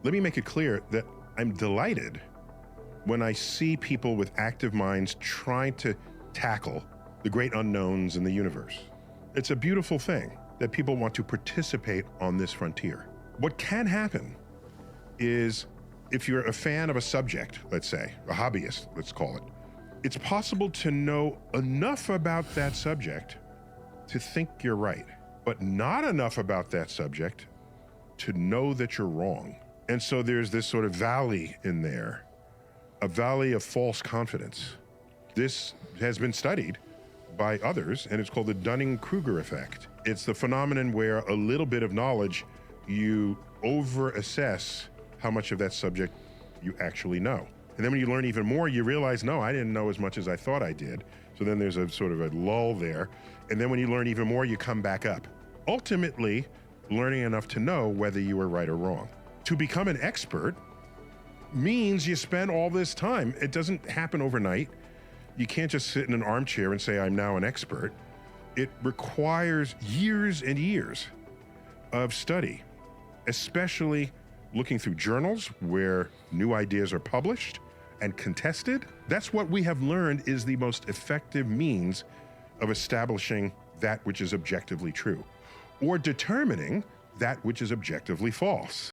Let me make it clear that I'm delighted when I see people with active minds trying to tackle the great unknowns in the universe. It's a beautiful thing that people want to participate on this frontier. What can happen is, if you're a fan of a subject, let's say, a hobbyist, let's call it, it's possible to know enough about that subject to think you're right, but not enough about that subject to know that you're wrong. And so there's this sort of valley in there, a valley of false confidence. This has been studied by others, and it's called the Dunning-Kruger effect. It's the phenomenon where a little bit of knowledge, you over-assess how much of that subject you actually know. And then when you learn even more, you realize, no, I didn't know as much as I thought I did. So then there's a sort of a lull there. And then when you learn even more, you come back up. Ultimately, learning enough to know whether you were right or wrong. To become an expert means you spend all this time. It doesn't happen overnight. You can't just sit in an armchair and say, I'm now an expert. It requires years and years of study, especially looking through journals where new ideas are published and contested. That's what we have learned is the most effective means of establishing that which is objectively true, or determining that which is objectively false.